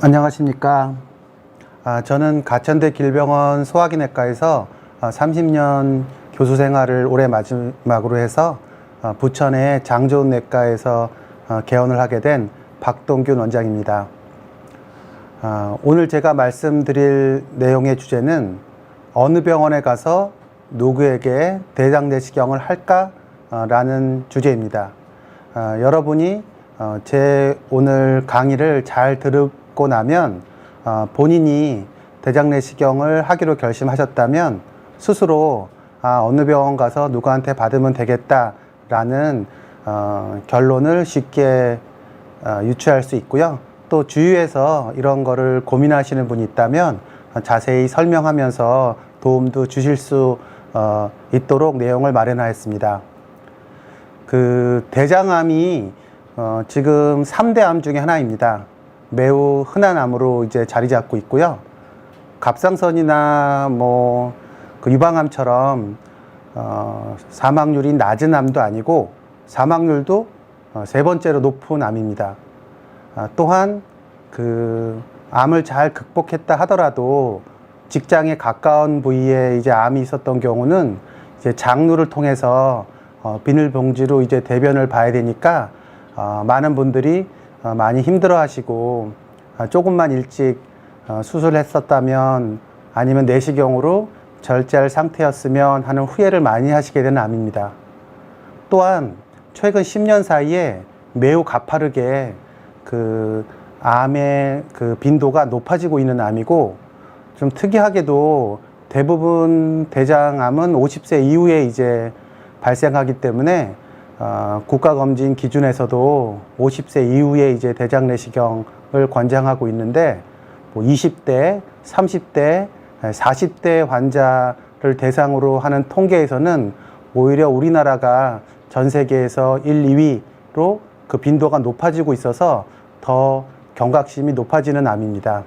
안녕하십니까. 저는 가천대 길병원 소화기내과에서 30년 교수 생활을 올해 마지막으로 해서 부천의 장좋은내과에서 개원을 하게 된 박동균 원장입니다. 오늘 제가 말씀드릴 내용의 주제는 어느 병원에 가서 누구에게 대장내시경을 할까? 라는 주제입니다. 여러분이 제 오늘 강의를 잘 듣고 나면 본인이 대장내시경을 하기로 결심하셨다면 스스로 어느 병원 가서 누구한테 받으면 되겠다라는 결론을 쉽게 유추할 수 있고요. 또 주위에서 이런 거를 고민하시는 분이 있다면 자세히 설명하면서 도움도 주실 수 있도록 내용을 마련하였습니다. 그 대장암이 지금 3대 암 중에 하나입니다. 매우 흔한 암으로 이제 자리 잡고 있고요. 갑상선이나 그 유방암처럼 사망률이 낮은 암도 아니고 사망률도 세 번째로 높은 암입니다. 또한 그 암을 잘 극복했다 하더라도 직장에 가까운 부위에 이제 암이 있었던 경우는 이제 장루를 통해서 비닐봉지로 이제 대변을 봐야 되니까 많은 분들이 많이 힘들어 하시고 조금만 일찍 수술했었다면 아니면 내시경으로 절제할 상태였으면 하는 후회를 많이 하시게 되는 암입니다. 또한 최근 10년 사이에 매우 가파르게 그 암의 그 빈도가 높아지고 있는 암이고, 좀 특이하게도 대부분 대장암은 50세 이후에 이제 발생하기 때문에 국가검진 기준에서도 50세 이후에 이제 대장내시경을 권장하고 있는데, 20대, 30대, 40대 환자를 대상으로 하는 통계에서는 오히려 우리나라가 전 세계에서 1, 2위로 그 빈도가 높아지고 있어서 더 경각심이 높아지는 암입니다.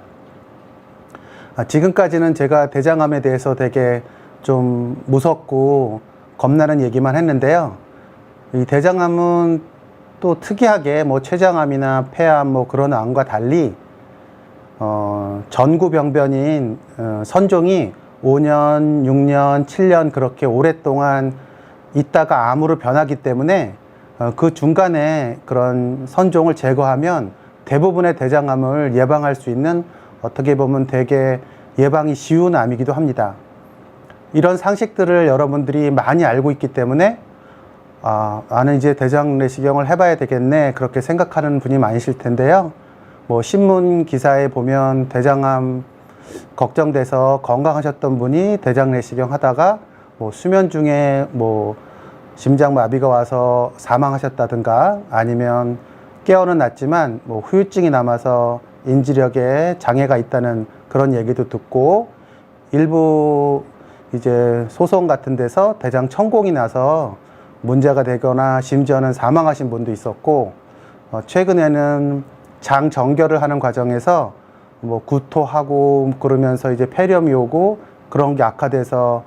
지금까지는 제가 대장암에 대해서 되게 좀 무섭고 겁나는 얘기만 했는데요. 이 대장암은 또 특이하게 췌장암이나 폐암 그런 암과 달리 전구병변인 선종이 5년, 6년, 7년 그렇게 오랫동안 있다가 암으로 변하기 때문에 그 중간에 그런 선종을 제거하면 대부분의 대장암을 예방할 수 있는, 어떻게 보면 되게 예방이 쉬운 암이기도 합니다. 이런 상식들을 여러분들이 많이 알고 있기 때문에 나는 이제 대장내시경을 해봐야 되겠네 그렇게 생각하는 분이 많으실 텐데요. 신문 기사에 보면 대장암 걱정돼서 건강하셨던 분이 대장내시경 하다가 수면 중에 심장마비가 와서 사망하셨다든가, 아니면 깨어는 났지만 후유증이 남아서 인지력에 장애가 있다는 그런 얘기도 듣고, 일부 이제 소송 같은 데서 대장 천공이 나서 문제가 되거나 심지어는 사망하신 분도 있었고, 최근에는 장 정결을 하는 과정에서 구토하고 그러면서 이제 폐렴이 오고 그런 게 악화돼서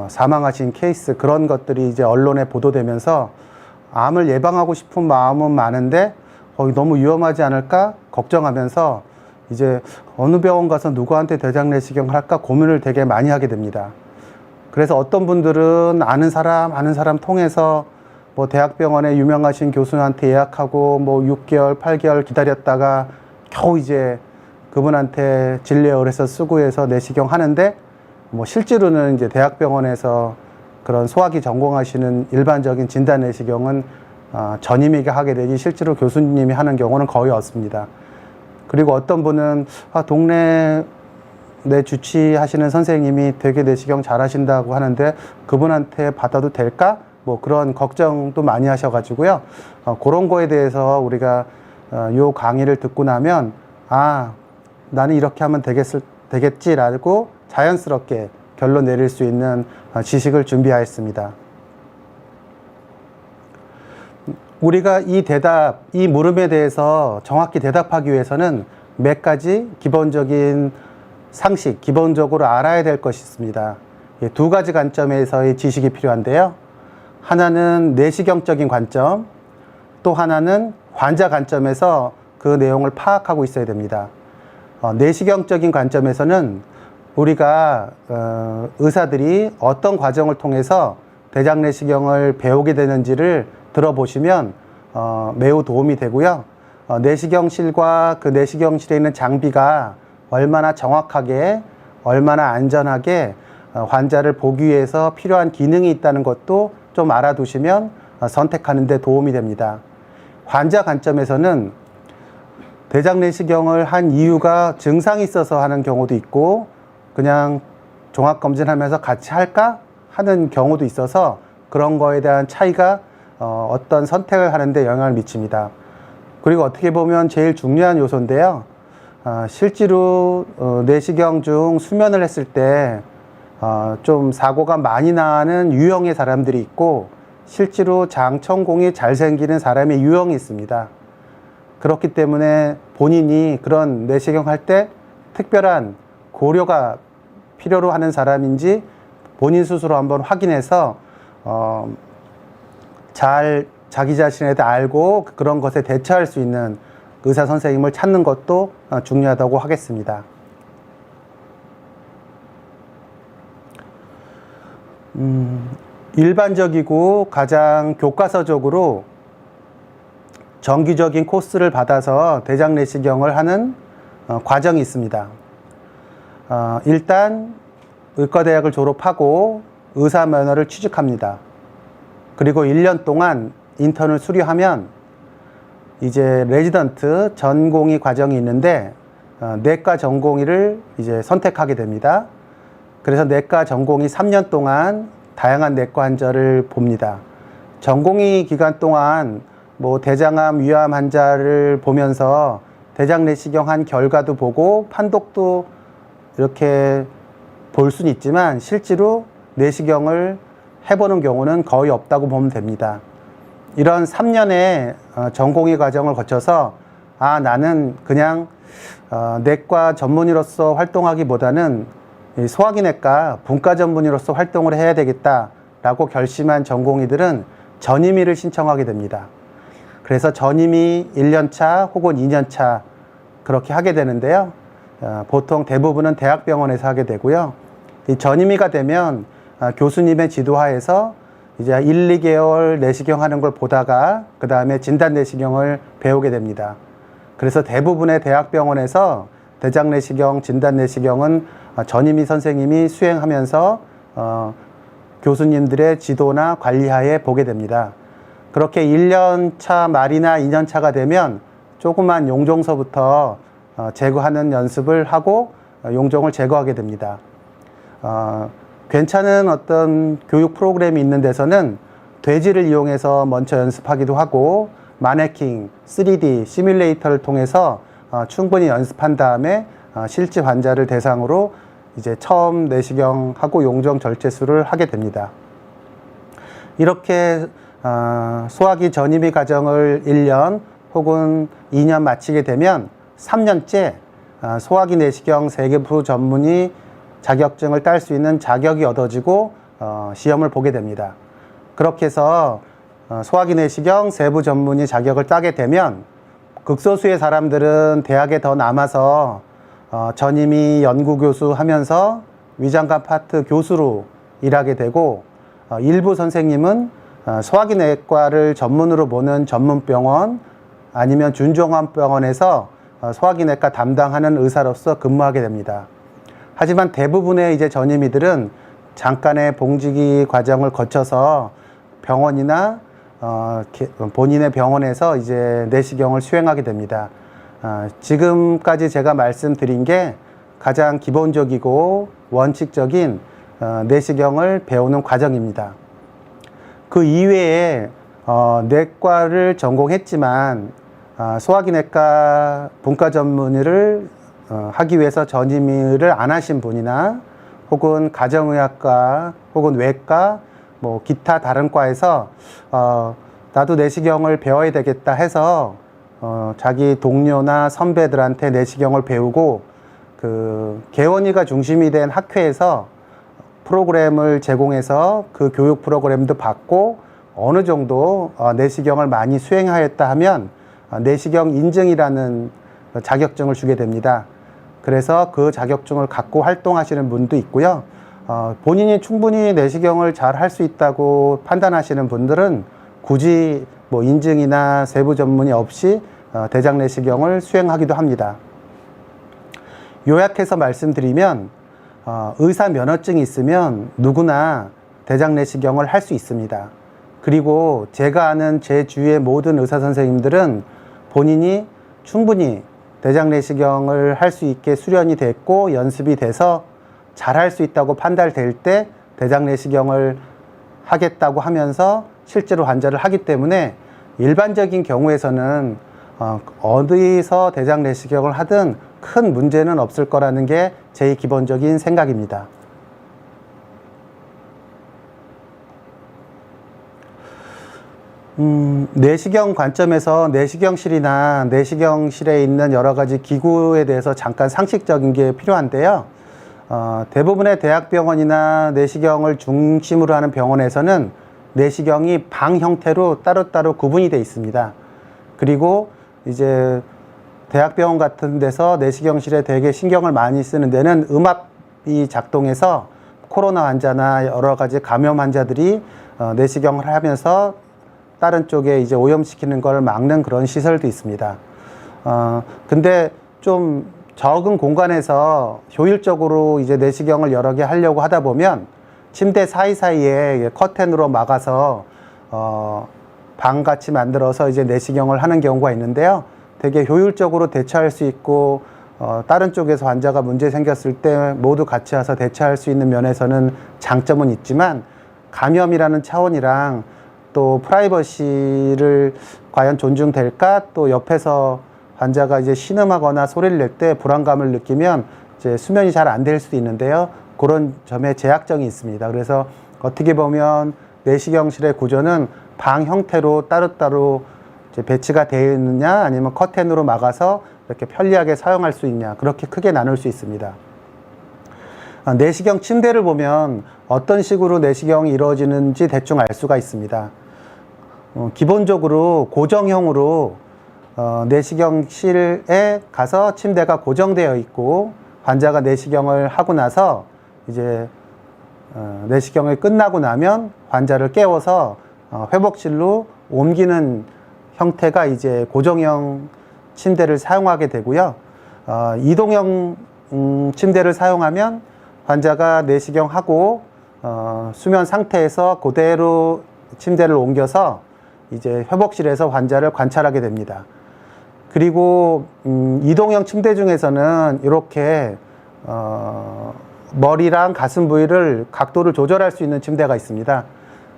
사망하신 케이스, 그런 것들이 이제 언론에 보도되면서 암을 예방하고 싶은 마음은 많은데 너무 위험하지 않을까 걱정하면서 이제 어느 병원 가서 누구한테 대장내시경을 할까 고민을 되게 많이 하게 됩니다. 그래서 어떤 분들은 아는 사람 통해서 대학병원에 유명하신 교수한테 예약하고 6개월, 8개월 기다렸다가 겨우 이제 그분한테 진료를 해서 수구해서 내시경 하는데, 실제로는 이제 대학병원에서 그런 소화기 전공하시는 일반적인 진단 내시경은 전임에게 하게 되지 실제로 교수님이 하는 경우는 거의 없습니다. 그리고 어떤 분은 동네 내 주치하시는 선생님이 되게 내시경 잘 하신다고 하는데 그분한테 받아도 될까? 그런 걱정도 많이 하셔가지고요. 그런 거에 대해서 우리가 요 강의를 듣고 나면 나는 이렇게 하면 되겠지라고 자연스럽게 결론 내릴 수 있는 지식을 준비하였습니다. 우리가 이 물음에 대해서 정확히 대답하기 위해서는 몇 가지 기본적인 상식, 기본적으로 알아야 될 것이 있습니다. 두 가지 관점에서의 지식이 필요한데요. 하나는 내시경적인 관점, 또 하나는 환자 관점에서 그 내용을 파악하고 있어야 됩니다. 내시경적인 관점에서는 우리가 의사들이 어떤 과정을 통해서 대장내시경을 배우게 되는지를 들어보시면 매우 도움이 되고요. 내시경실과 그 내시경실에 있는 장비가 얼마나 정확하게, 얼마나 안전하게 환자를 보기 위해서 필요한 기능이 있다는 것도 좀 알아두시면 선택하는 데 도움이 됩니다. 환자 관점에서는 대장내시경을 한 이유가 증상이 있어서 하는 경우도 있고 그냥 종합검진하면서 같이 할까 하는 경우도 있어서 그런 거에 대한 차이가 어떤 선택을 하는데 영향을 미칩니다. 그리고 어떻게 보면 제일 중요한 요소인데요. 실제로 내시경 중 수면을 했을 때 좀 사고가 많이 나는 유형의 사람들이 있고 실제로 장천공이 잘 생기는 사람의 유형이 있습니다. 그렇기 때문에 본인이 그런 내시경 할 때 특별한 고려가 필요로 하는 사람인지 본인 스스로 한번 확인해서 잘 자기 자신에 대해 알고 그런 것에 대처할 수 있는 의사 선생님을 찾는 것도 중요하다고 하겠습니다. 일반적이고 가장 교과서적으로 정기적인 코스를 받아서 대장내시경을 하는 과정이 있습니다. 일단 의과대학을 졸업하고 의사 면허를 취득합니다. 그리고 1년 동안 인턴을 수료하면 이제 레지던트 전공의 과정이 있는데 내과 전공의를 이제 선택하게 됩니다. 그래서 내과 전공의 3년 동안 다양한 내과 환자를 봅니다. 전공의 기간 동안 뭐 대장암, 위암 환자를 보면서 대장내시경 한 결과도 보고 판독도 이렇게 볼 수는 있지만 실제로 내시경을 해보는 경우는 거의 없다고 보면 됩니다. 이런 3년의 전공의 과정을 거쳐서 나는 그냥 내과 전문의로서 활동하기보다는 소화기내과 분과 전문의로서 활동을 해야 되겠다라고 결심한 전공의들은 전임의를 신청하게 됩니다. 그래서 전임의 1년차 혹은 2년차 그렇게 하게 되는데요. 보통 대부분은 대학병원에서 하게 되고요. 이 전임의가 되면 교수님의 지도하에서 이제 1, 2개월 내시경 하는 걸 보다가 그 다음에 진단 내시경을 배우게 됩니다. 그래서 대부분의 대학병원에서 대장내시경, 진단 내시경은 전임의 선생님이 수행하면서 교수님들의 지도나 관리하에 보게 됩니다. 그렇게 1년차 말이나 2년차가 되면 조그만 용종서부터 제거하는 연습을 하고 용종을 제거하게 됩니다. 괜찮은 어떤 교육 프로그램이 있는 데서는 돼지를 이용해서 먼저 연습하기도 하고 마네킹, 3D, 시뮬레이터를 통해서 충분히 연습한 다음에 실제 환자를 대상으로 이제 처음 내시경하고 용종 절제술을 하게 됩니다. 이렇게 소화기 전임의 과정을 1년 혹은 2년 마치게 되면 3년째 소화기 내시경 세계부 전문의 자격증을 딸 수 있는 자격이 얻어지고 시험을 보게 됩니다. 그렇게 해서 소화기 내시경 세부 전문의 자격을 따게 되면 극소수의 사람들은 대학에 더 남아서 전임의 연구교수 하면서 위장관 파트 교수로 일하게 되고 일부 선생님은 소화기 내과를 전문으로 보는 전문병원 아니면 준종합병원에서 소화기 내과 담당하는 의사로서 근무하게 됩니다. 하지만 대부분의 이제 전임의들은 잠깐의 봉지기 과정을 거쳐서 병원이나 본인의 병원에서 이제 내시경을 수행하게 됩니다. 지금까지 제가 말씀드린 게 가장 기본적이고 원칙적인 내시경을 배우는 과정입니다. 그 이외에 내과를 전공했지만 소화기내과 분과 전문의를 하기 위해서 전임의를 안 하신 분이나 혹은 가정의학과 혹은 외과 뭐 기타 다른 과에서 나도 내시경을 배워야 되겠다 해서 자기 동료나 선배들한테 내시경을 배우고 그 개원의가 중심이 된 학회에서 프로그램을 제공해서 그 교육 프로그램도 받고 어느 정도 내시경을 많이 수행하였다 하면 내시경 인증이라는 자격증을 주게 됩니다. 그래서 그 자격증을 갖고 활동하시는 분도 있고요. 본인이 충분히 내시경을 잘 할 수 있다고 판단하시는 분들은 굳이 뭐 인증이나 세부 전문의 없이 대장 내시경을 수행하기도 합니다. 요약해서 말씀드리면 의사 면허증이 있으면 누구나 대장 내시경을 할 수 있습니다. 그리고 제가 아는 제 주위의 모든 의사 선생님들은 본인이 충분히 대장 내시경을 할 수 있게 수련이 됐고 연습이 돼서 잘 할 수 있다고 판단될 때 대장 내시경을 하겠다고 하면서 실제로 환자를 하기 때문에 일반적인 경우에서는 어디서 대장 내시경을 하든 큰 문제는 없을 거라는 게 제 기본적인 생각입니다. 내시경 관점에서 내시경실이나 내시경실에 있는 여러 가지 기구에 대해서 잠깐 상식적인 게 필요한데요. 대부분의 대학병원이나 내시경을 중심으로 하는 병원에서는 내시경이 방 형태로 따로따로 구분이 되어 있습니다. 그리고 이제 대학병원 같은 데서 내시경실에 되게 신경을 많이 쓰는 데는 음압이 작동해서 코로나 환자나 여러 가지 감염 환자들이 내시경을 하면서 다른 쪽에 이제 오염시키는 걸 막는 그런 시설도 있습니다. 근데 좀 적은 공간에서 효율적으로 이제 내시경을 여러 개 하려고 하다 보면 침대 사이사이에 커튼으로 막아서 방같이 만들어서 이제 내시경을 하는 경우가 있는데요. 되게 효율적으로 대처할 수 있고 다른 쪽에서 환자가 문제 생겼을 때 모두 같이 와서 대처할 수 있는 면에서는 장점은 있지만 감염이라는 차원이랑 또 프라이버시를 과연 존중될까? 또 옆에서 환자가 이제 신음하거나 소리를 낼 때 불안감을 느끼면 이제 수면이 잘 안 될 수도 있는데요. 그런 점에 제약점이 있습니다. 그래서 어떻게 보면 내시경실의 구조는 방 형태로 따로따로 이제 배치가 되어 있느냐 아니면 커튼으로 막아서 이렇게 편리하게 사용할 수 있냐 그렇게 크게 나눌 수 있습니다. 내시경 침대를 보면 어떤 식으로 내시경이 이루어지는지 대충 알 수가 있습니다. 기본적으로 고정형으로 내시경실에 가서 침대가 고정되어 있고 환자가 내시경을 하고 나서 이제 내시경이 끝나고 나면 환자를 깨워서 회복실로 옮기는 형태가 이제 고정형 침대를 사용하게 되고요. 이동형 침대를 사용하면 환자가 내시경하고 수면 상태에서 그대로 침대를 옮겨서 이제 회복실에서 환자를 관찰하게 됩니다. 그리고 이동형 침대 중에서는 이렇게 머리랑 가슴 부위를 각도를 조절할 수 있는 침대가 있습니다.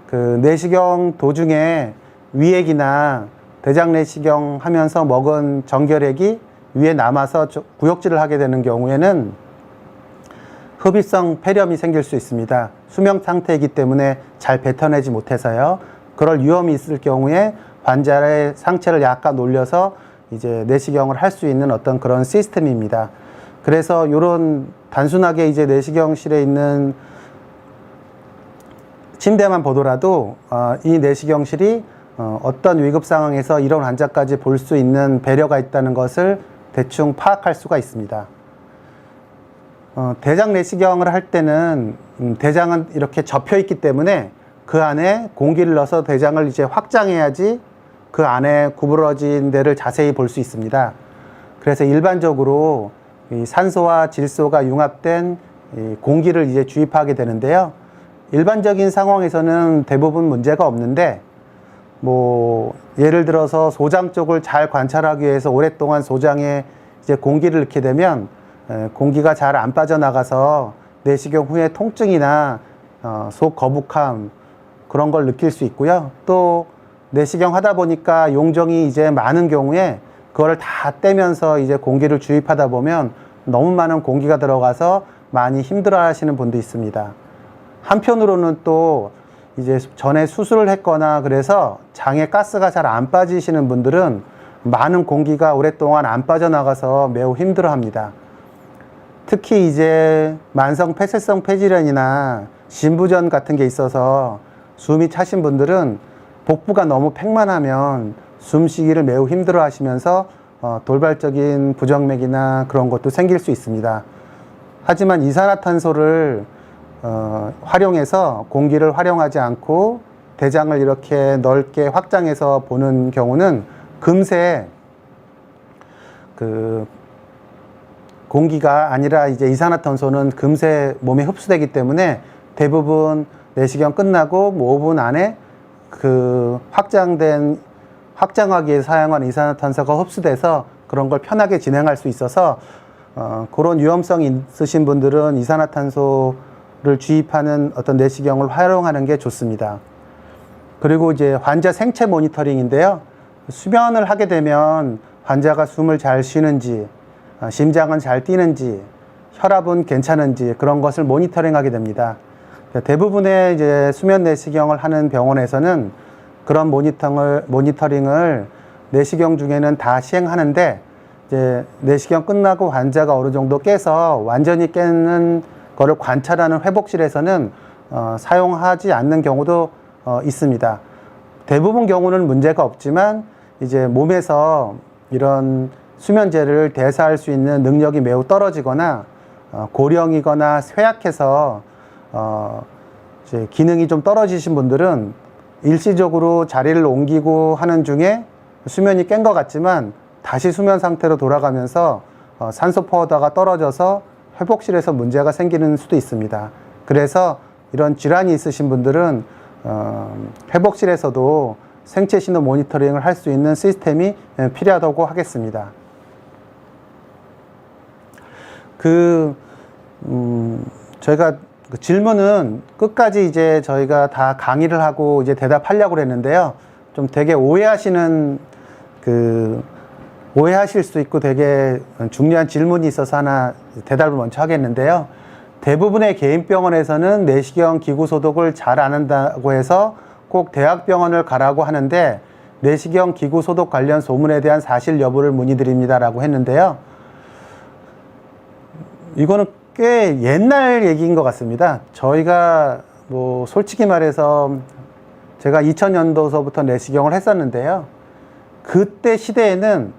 그 내시경 도중에 위액이나 대장 내시경 하면서 먹은 정결액이 위에 남아서 구역질을 하게 되는 경우에는 흡입성 폐렴이 생길 수 있습니다. 수명 상태이기 때문에 잘 뱉어내지 못해서요. 그럴 위험이 있을 경우에 환자의 상체를 약간 올려서 이제 내시경을 할 수 있는 어떤 그런 시스템입니다. 그래서 이런 단순하게 이제 내시경실에 있는 침대만 보더라도 이 내시경실이 어떤 위급 상황에서 이런 환자까지 볼 수 있는 배려가 있다는 것을 대충 파악할 수가 있습니다. 대장 내시경을 할 때는 대장은 이렇게 접혀 있기 때문에 그 안에 공기를 넣어서 대장을 이제 확장해야지 그 안에 구부러진 데를 자세히 볼 수 있습니다. 그래서 일반적으로 이 산소와 질소가 융합된 이 공기를 이제 주입하게 되는데요. 일반적인 상황에서는 대부분 문제가 없는데 뭐 예를 들어서 소장 쪽을 잘 관찰하기 위해서 오랫동안 소장에 이제 공기를 넣게 되면 공기가 잘 안 빠져나가서 내시경 후에 통증이나 속 거북함 그런 걸 느낄 수 있고요. 또 내시경 하다 보니까 용종이 이제 많은 경우에 그거를 다 떼면서 이제 공기를 주입하다 보면 너무 많은 공기가 들어가서 많이 힘들어 하시는 분도 있습니다. 한편으로는 또 이제 전에 수술을 했거나 그래서 장에 가스가 잘 안 빠지시는 분들은 많은 공기가 오랫동안 안 빠져나가서 매우 힘들어 합니다. 특히 이제 만성 폐쇄성 폐질환이나 신부전 같은 게 있어서 숨이 차신 분들은 복부가 너무 팽만하면 숨쉬기를 매우 힘들어 하시면서 돌발적인 부정맥이나 그런 것도 생길 수 있습니다. 하지만 이산화탄소를 활용해서 공기를 활용하지 않고 대장을 이렇게 넓게 확장해서 보는 경우는 금세 그 공기가 아니라 이제 이산화탄소는 금세 몸에 흡수되기 때문에 대부분 내시경 끝나고 뭐 5분 안에 그 확장하기 위해서 사용한 이산화탄소가 흡수돼서 그런 걸 편하게 진행할 수 있어서 그런 위험성이 있으신 분들은 이산화탄소를 주입하는 어떤 내시경을 활용하는 게 좋습니다. 그리고 이제 환자 생체 모니터링인데요. 수면을 하게 되면 환자가 숨을 잘 쉬는지, 심장은 잘 뛰는지, 혈압은 괜찮은지 그런 것을 모니터링하게 됩니다. 대부분의 이제 수면 내시경을 하는 병원에서는 그런 모니터링을 내시경 중에는 다 시행하는데, 이제 내시경 끝나고 환자가 어느 정도 깨서 완전히 깨는 거를 관찰하는 회복실에서는 사용하지 않는 경우도 있습니다. 대부분 경우는 문제가 없지만 이제 몸에서 이런 수면제를 대사할 수 있는 능력이 매우 떨어지거나 고령이거나 쇠약해서 이제 기능이 좀 떨어지신 분들은 일시적으로 자리를 옮기고 하는 중에 수면이 깬 것 같지만 다시 수면 상태로 돌아가면서 산소 포화도가 떨어져서 회복실에서 문제가 생기는 수도 있습니다. 그래서 이런 질환이 있으신 분들은 회복실에서도 생체 신호 모니터링을 할 수 있는 시스템이 필요하다고 하겠습니다. 저희가 그 질문은 끝까지 이제 저희가 다 강의를 하고 이제 대답하려고 했는데요. 좀 되게 오해하실 수 있고 되게 중요한 질문이 있어서 하나 대답을 먼저 하겠는데요. 대부분의 개인병원에서는 내시경 기구 소독을 잘 안 한다고 해서 꼭 대학병원을 가라고 하는데 내시경 기구 소독 관련 소문에 대한 사실 여부를 문의드립니다라고 했는데요. 이거는 꽤 옛날 얘기인 것 같습니다. 저희가 뭐 솔직히 말해서 제가 2000년도서부터 내시경을 했었는데요. 그때 시대에는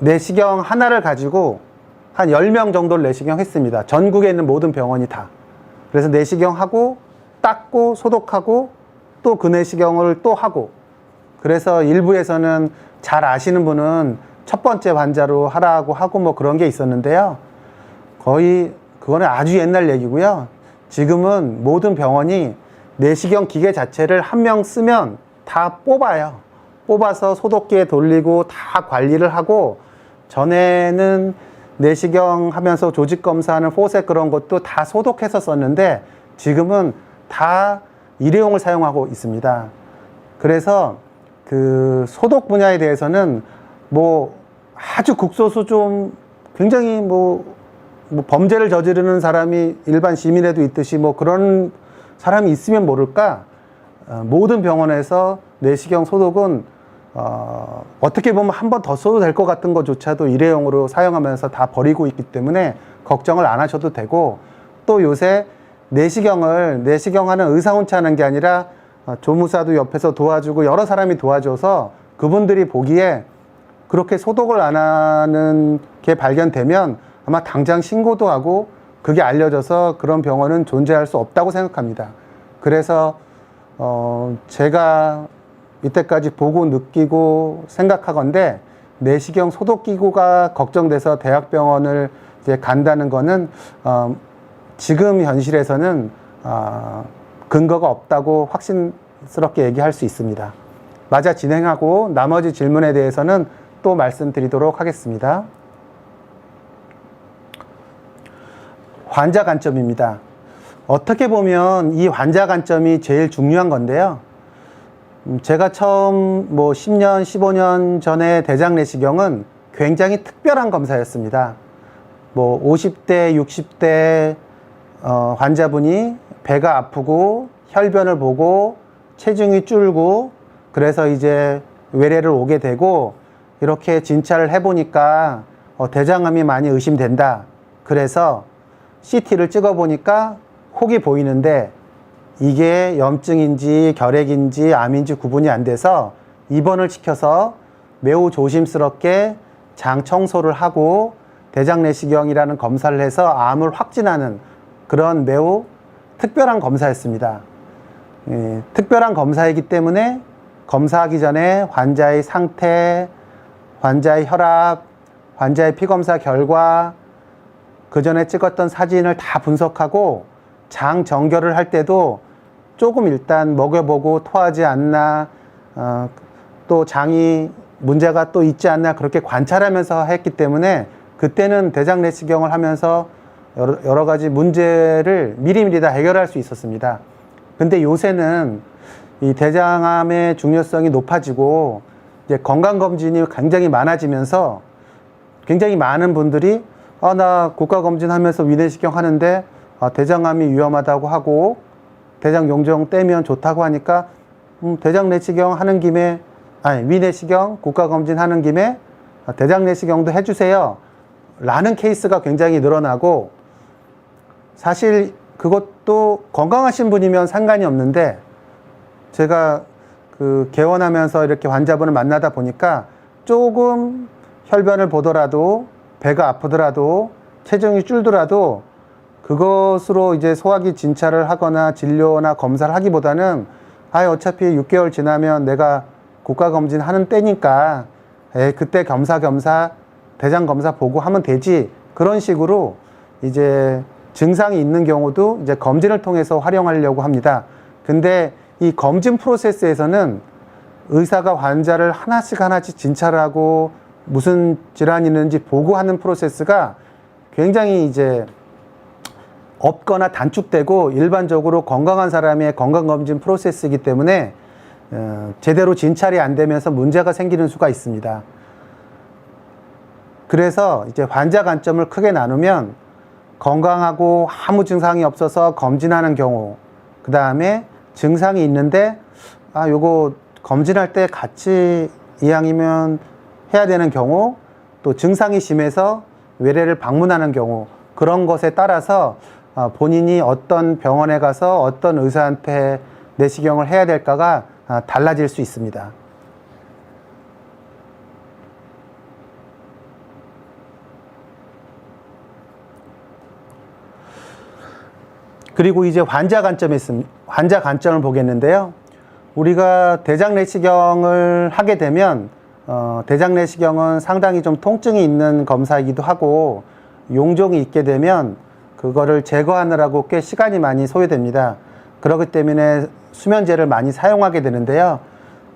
내시경 하나를 가지고 한 10명 정도를 내시경 했습니다. 전국에 있는 모든 병원이 다. 그래서 내시경하고 닦고 소독하고 또 그 내시경을 또 하고, 그래서 일부에서는 잘 아시는 분은 첫 번째 환자로 하라고 하고 뭐 그런 게 있었는데요. 거의 그거는 아주 옛날 얘기고요. 지금은 모든 병원이 내시경 기계 자체를 한 명 쓰면 다 뽑아요. 뽑아서 소독기에 돌리고 다 관리를 하고, 전에는 내시경 하면서 조직 검사하는 포셋 그런 것도 다 소독해서 썼는데 지금은 다 일회용을 사용하고 있습니다. 그래서 그 소독 분야에 대해서는 뭐 아주 극소수 좀 굉장히 뭐 범죄를 저지르는 사람이 일반 시민에도 있듯이 뭐 그런 사람이 있으면 모를까, 모든 병원에서 내시경 소독은 어떻게 보면 한 번 더 써도 될 것 같은 것조차도 일회용으로 사용하면서 다 버리고 있기 때문에 걱정을 안 하셔도 되고, 또 요새 내시경하는 의사 혼자 하는 게 아니라 조무사도 옆에서 도와주고 여러 사람이 도와줘서 그분들이 보기에 그렇게 소독을 안 하는 게 발견되면 아마 당장 신고도 하고 그게 알려져서 그런 병원은 존재할 수 없다고 생각합니다. 그래서 제가 이때까지 보고 느끼고 생각하건대 내시경 소독기구가 걱정돼서 대학병원을 이제 간다는 거는 지금 현실에서는 근거가 없다고 확신스럽게 얘기할 수 있습니다. 마저 진행하고 나머지 질문에 대해서는 또 말씀드리도록 하겠습니다. 환자 관점입니다. 어떻게 보면 이 환자 관점이 제일 중요한 건데요. 제가 처음 뭐 10년, 15년 전에 대장 내시경은 굉장히 특별한 검사였습니다. 뭐 50대, 60대 환자분이 배가 아프고 혈변을 보고 체중이 줄고 그래서 이제 외래를 오게 되고, 이렇게 진찰을 해보니까 대장암이 많이 의심된다. 그래서 CT를 찍어보니까 혹이 보이는데 이게 염증인지 결핵인지 암인지 구분이 안 돼서 입원을 시켜서 매우 조심스럽게 장 청소를 하고 대장 내시경이라는 검사를 해서 암을 확진하는 그런 매우 특별한 검사였습니다. 특별한 검사이기 때문에 검사하기 전에 환자의 상태, 환자의 혈압, 환자의 피검사 결과, 그 전에 찍었던 사진을 다 분석하고 장 정결을 할 때도 조금 일단 먹여보고 토하지 않나, 또 장이 문제가 또 있지 않나 그렇게 관찰하면서 했기 때문에 그때는 대장 내시경을 하면서 여러 가지 문제를 미리미리 다 해결할 수 있었습니다. 근데 요새는 이 대장암의 중요성이 높아지고 이제 건강검진이 굉장히 많아지면서 굉장히 많은 분들이 나 국가검진 하면서 위내시경 하는데 대장암이 위험하다고 하고 대장 용종 떼면 좋다고 하니까 대장 내시경 하는 김에 위내시경 국가검진 하는 김에 대장 내시경도 해주세요 라는 케이스가 굉장히 늘어나고, 사실 그것도 건강하신 분이면 상관이 없는데 제가 개원하면서 이렇게 환자분을 만나다 보니까 조금 혈변을 보더라도 배가 아프더라도 체중이 줄더라도 그것으로 이제 소화기 진찰을 하거나 진료나 검사를 하기보다는 어차피 6개월 지나면 내가 국가검진 하는 때니까 그때 겸사겸사 대장 검사 보고 하면 되지, 그런 식으로 이제 증상이 있는 경우도 이제 검진을 통해서 활용하려고 합니다. 근데 이 검진 프로세스에서는 의사가 환자를 하나씩 진찰하고 무슨 질환이 있는지 보고하는 프로세스가 굉장히 이제 없거나 단축되고 일반적으로 건강한 사람의 건강검진 프로세스이기 때문에 제대로 진찰이 안 되면서 문제가 생기는 수가 있습니다. 그래서 이제 환자 관점을 크게 나누면 건강하고 아무 증상이 없어서 검진하는 경우, 그 다음에 증상이 있는데 요거 검진할 때 같이 이왕이면 해야 되는 경우, 또 증상이 심해서 외래를 방문하는 경우, 그런 것에 따라서 본인이 어떤 병원에 가서 어떤 의사한테 내시경을 해야 될까가 달라질 수 있습니다. 그리고 이제 환자 관점을 보겠는데요. 우리가 대장 내시경을 하게 되면 대장 내시경은 상당히 좀 통증이 있는 검사이기도 하고 용종이 있게 되면 그거를 제거하느라고 꽤 시간이 많이 소요됩니다. 그렇기 때문에 수면제를 많이 사용하게 되는데요.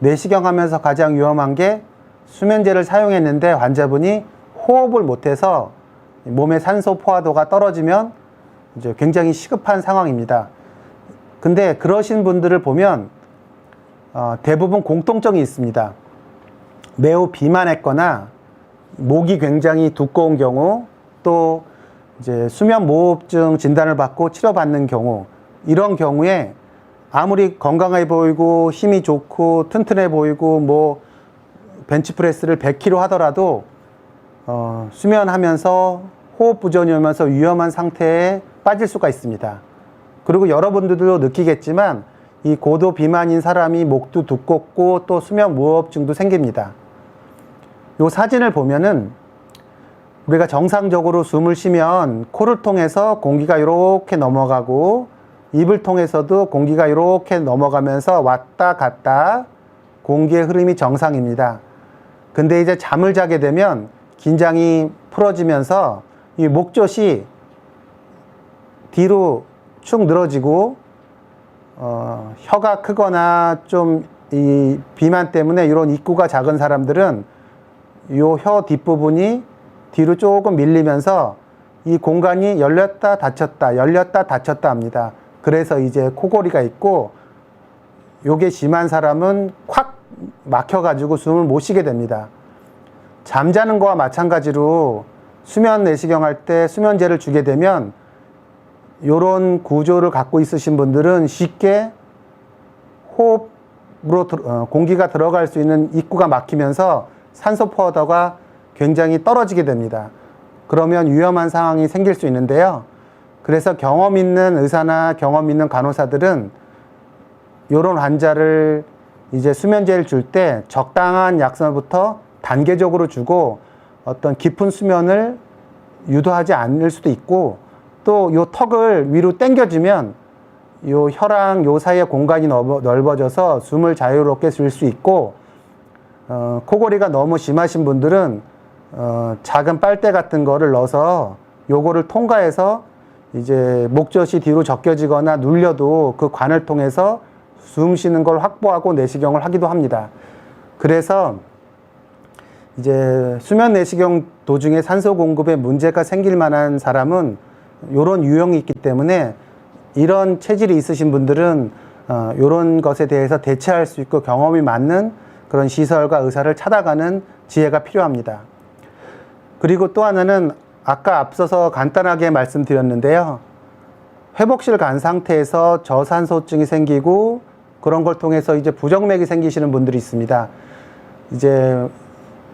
내시경 하면서 가장 위험한 게 수면제를 사용했는데 환자분이 호흡을 못해서 몸의 산소 포화도가 떨어지면 이제 굉장히 시급한 상황입니다. 근데 그러신 분들을 보면 대부분 공통점이 있습니다. 매우 비만했거나 목이 굉장히 두꺼운 경우, 또 이제 수면무호흡증 진단을 받고 치료받는 경우, 이런 경우에 아무리 건강해 보이고 힘이 좋고 튼튼해 보이고 뭐 벤치프레스를 100kg 하더라도 수면하면서 호흡 부전이 오면서 위험한 상태에 빠질 수가 있습니다. 그리고 여러분들도 느끼겠지만 이 고도 비만인 사람이 목도 두껍고 또 수면무호흡증도 생깁니다. 이 사진을 보면은 우리가 정상적으로 숨을 쉬면 코를 통해서 공기가 이렇게 넘어가고 입을 통해서도 공기가 이렇게 넘어가면서 왔다 갔다 공기의 흐름이 정상입니다. 근데 이제 잠을 자게 되면 긴장이 풀어지면서 이 목젖이 뒤로 축 늘어지고 혀가 크거나 좀 이 비만 때문에 이런 입구가 작은 사람들은 이 혀 뒷부분이 뒤로 조금 밀리면서 이 공간이 열렸다 닫혔다 합니다. 그래서 이제 코골이가 있고, 요게 심한 사람은 콱 막혀가지고 숨을 못 쉬게 됩니다. 잠자는 거와 마찬가지로 수면 내시경 할 때 수면제를 주게 되면 요런 구조를 갖고 있으신 분들은 쉽게 호흡으로 공기가 들어갈 수 있는 입구가 막히면서 산소 포화도가 굉장히 떨어지게 됩니다. 그러면 위험한 상황이 생길 수 있는데요. 그래서 경험 있는 의사나 경험 있는 간호사들은 이런 환자를 이제 수면제를 줄 때 적당한 약선부터 단계적으로 주고 어떤 깊은 수면을 유도하지 않을 수도 있고, 또 요 턱을 위로 당겨주면 요 혀랑 요 사이의 공간이 넓어져서 숨을 자유롭게 쉴 수 있고, 코골이가 너무 심하신 분들은 작은 빨대 같은 거를 넣어서 요거를 통과해서 이제 목젖이 뒤로 적혀지거나 눌려도 그 관을 통해서 숨 쉬는 걸 확보하고 내시경을 하기도 합니다. 그래서 이제 수면 내시경 도중에 산소 공급에 문제가 생길 만한 사람은 이런 유형이 있기 때문에 이런 체질이 있으신 분들은 이런 것에 대해서 대처할 수 있고 경험이 맞는 그런 시설과 의사를 찾아가는 지혜가 필요합니다. 그리고 또 하나는 아까 앞서서 간단하게 말씀드렸는데요. 회복실 간 상태에서 저산소증이 생기고 그런 걸 통해서 이제 부정맥이 생기시는 분들이 있습니다. 이제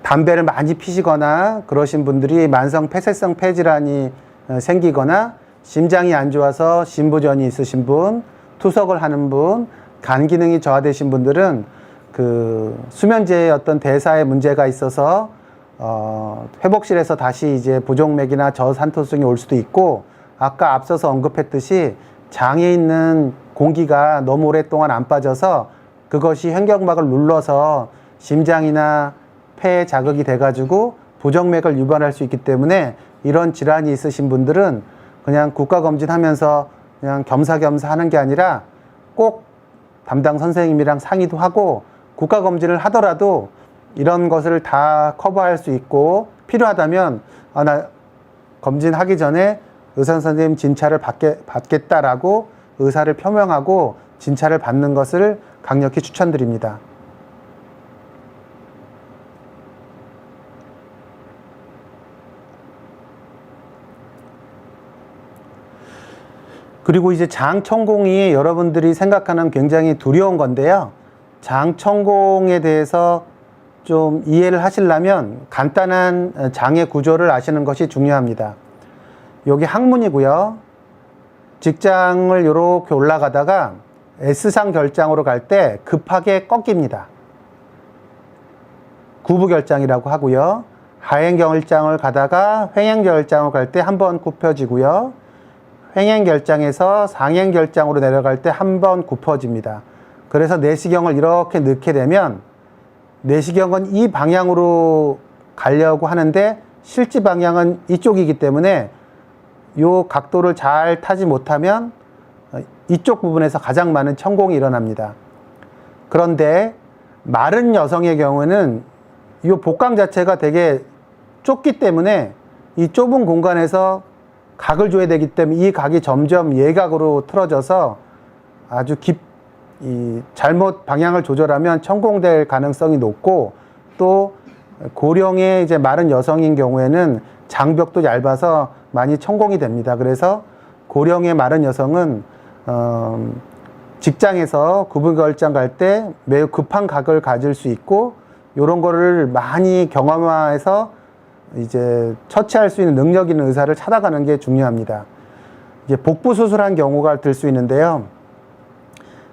담배를 많이 피시거나 그러신 분들이 만성 폐쇄성 폐질환이 생기거나 심장이 안 좋아서 심부전이 있으신 분, 투석을 하는 분, 간 기능이 저하되신 분들은 그 수면제의 어떤 대사에 문제가 있어서 회복실에서 다시 이제 부정맥이나 저산소증이 올 수도 있고, 아까 앞서서 언급했듯이 장에 있는 공기가 너무 오랫동안 안 빠져서 그것이 횡격막을 눌러서 심장이나 폐에 자극이 돼가지고 부정맥을 유발할 수 있기 때문에 이런 질환이 있으신 분들은 그냥 국가검진하면서 그냥 겸사겸사 하는 게 아니라 꼭 담당 선생님이랑 상의도 하고, 국가검진을 하더라도 이런 것을 다 커버할 수 있고 필요하다면 나 검진하기 전에 의사 선생님 진찰을 받겠다라고 의사를 표명하고 진찰을 받는 것을 강력히 추천드립니다. 그리고 이제 장천공이 여러분들이 생각하는 굉장히 두려운 건데요. 장천공에 대해서 좀 이해를 하시려면 간단한 장의 구조를 아시는 것이 중요합니다. 여기 항문이고요. 직장을 이렇게 올라가다가 S상 결장으로 갈 때 급하게 꺾입니다. 구부결장이라고 하고요. 하행결장을 가다가 횡행결장으로 갈 때 한 번 굽혀지고요. 횡행결장에서 상행결장으로 내려갈 때 한 번 굽혀집니다. 그래서 내시경을 이렇게 넣게 되면 내시경은 이 방향으로 가려고 하는데 실제 방향은 이쪽이기 때문에 이 각도를 잘 타지 못하면 이쪽 부분에서 가장 많은 천공이 일어납니다. 그런데 마른 여성의 경우는 이 복강 자체가 되게 좁기 때문에 이 좁은 공간에서 각을 줘야 되기 때문에 이 각이 점점 예각으로 틀어져서 아주 잘못 방향을 조절하면 천공될 가능성이 높고, 또 고령의 이제 마른 여성인 경우에는 장벽도 얇아서 많이 천공이 됩니다. 그래서 고령의 마른 여성은 직장에서 구부결장 갈 때 매우 급한 각을 가질 수 있고, 이런 거를 많이 경험화해서 이제 처치할 수 있는 능력 있는 의사를 찾아가는 게 중요합니다. 이제 복부 수술한 경우가 들 수 있는데요.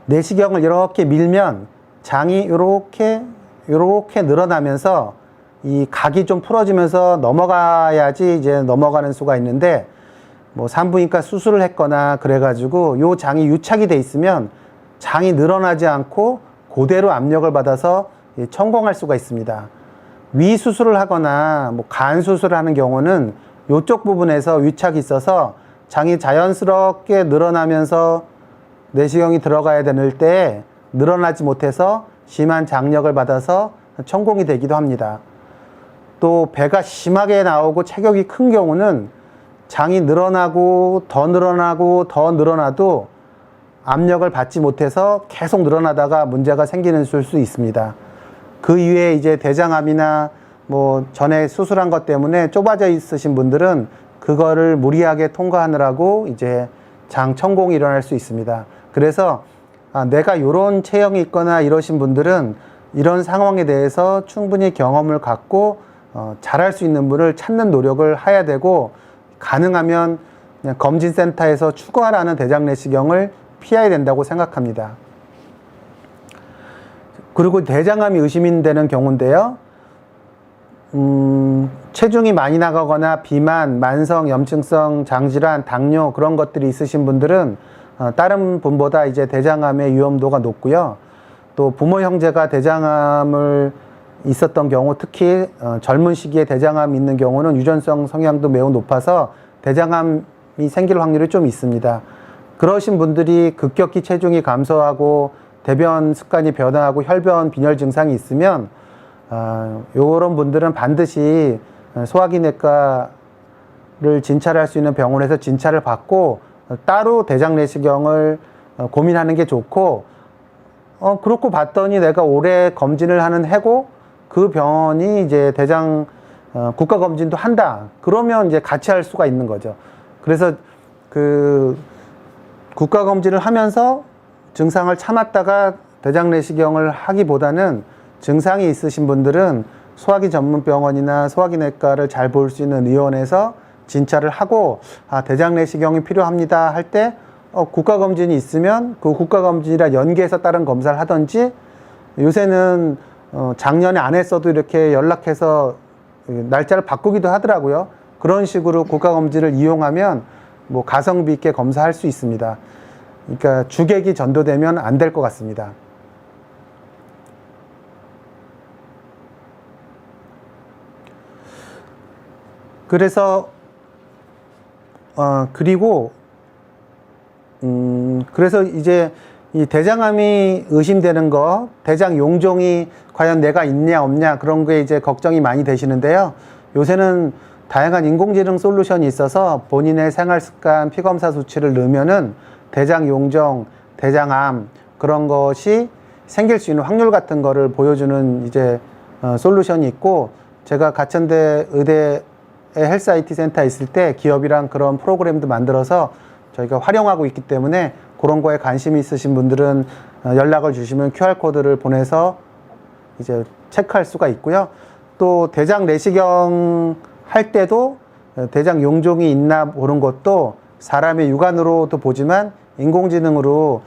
내시경을 이렇게 밀면 장이 이렇게 늘어나면서 이 각이 좀 풀어지면서 넘어가야지 이제 넘어가는 수가 있는데, 뭐 산부인과 수술을 했거나 그래가지고 요 장이 유착이 돼 있으면 장이 늘어나지 않고 그대로 압력을 받아서 천공할 수가 있습니다. 위 수술을 하거나 뭐 간 수술을 하는 경우는 이쪽 부분에서 위착이 있어서 장이 자연스럽게 늘어나면서 내시경이 들어가야 되는 때 늘어나지 못해서 심한 장력을 받아서 천공이 되기도 합니다. 또 배가 심하게 나오고 체격이 큰 경우는 장이 늘어나고 더 늘어나도 압력을 받지 못해서 계속 늘어나다가 문제가 생기는 수 있습니다. 그 이외에 이제 대장암이나 뭐 전에 수술한 것 때문에 좁아져 있으신 분들은 그거를 무리하게 통과하느라고 이제 장천공이 일어날 수 있습니다. 그래서 내가 이런 체형이 있거나 이러신 분들은 이런 상황에 대해서 충분히 경험을 갖고 잘할 수 있는 분을 찾는 노력을 해야 되고, 가능하면 그냥 검진센터에서 추가라는 대장 내시경을 피해야 된다고 생각합니다. 그리고 대장암이 의심이 되는 경우인데요. 체중이 많이 나가거나 비만, 만성 염증성 장질환, 당뇨 그런 것들이 있으신 분들은 다른 분보다 이제 대장암의 위험도가 높고요. 또 부모 형제가 대장암을 있었던 경우, 특히 젊은 시기에 대장암이 있는 경우는 유전성 성향도 매우 높아서 대장암이 생길 확률이 좀 있습니다. 그러신 분들이 급격히 체중이 감소하고 대변 습관이 변화하고 혈변 빈혈 증상이 있으면 요런 분들은 반드시 소화기내과를 진찰할 수 있는 병원에서 진찰을 받고 따로 대장 내시경을 고민하는 게 좋고, 그렇고 봤더니 내가 올해 검진을 하는 해고 그 병원이 이제 대장 국가 검진도 한다. 그러면 이제 같이 할 수가 있는 거죠. 그래서 그 국가 검진을 하면서 증상을 참았다가 대장 내시경을 하기보다는 증상이 있으신 분들은 소화기 전문 병원이나 소화기내과를 잘 볼 수 있는 의원에서 진찰을 하고, 대장 내시경이 필요합니다 할 때 국가검진이 있으면 그 국가검진이랑 연계해서 다른 검사를 하든지, 요새는 작년에 안 했어도 이렇게 연락해서 날짜를 바꾸기도 하더라고요. 그런 식으로 국가검진을 이용하면 뭐 가성비 있게 검사할 수 있습니다. 그러니까 주객이 전도되면 안 될 것 같습니다. 그래서 그래서 이제 이 대장암이 의심되는 거, 대장 용종이 과연 내가 있냐 없냐 그런 게 이제 걱정이 많이 되시는데요. 요새는 다양한 인공지능 솔루션이 있어서 본인의 생활 습관, 피검사 수치를 넣으면은 대장 용종, 대장암 그런 것이 생길 수 있는 확률 같은 거를 보여주는 이제 솔루션이 있고, 제가 가천대 의대 헬스 IT 센터에 있을 때 기업이랑 그런 프로그램도 만들어서 저희가 활용하고 있기 때문에 그런 거에 관심이 있으신 분들은 연락을 주시면 QR코드를 보내서 이제 체크할 수가 있고요. 또 대장 내시경 할 때도 대장 용종이 있나 보는 것도 사람의 육안으로도 보지만 인공지능으로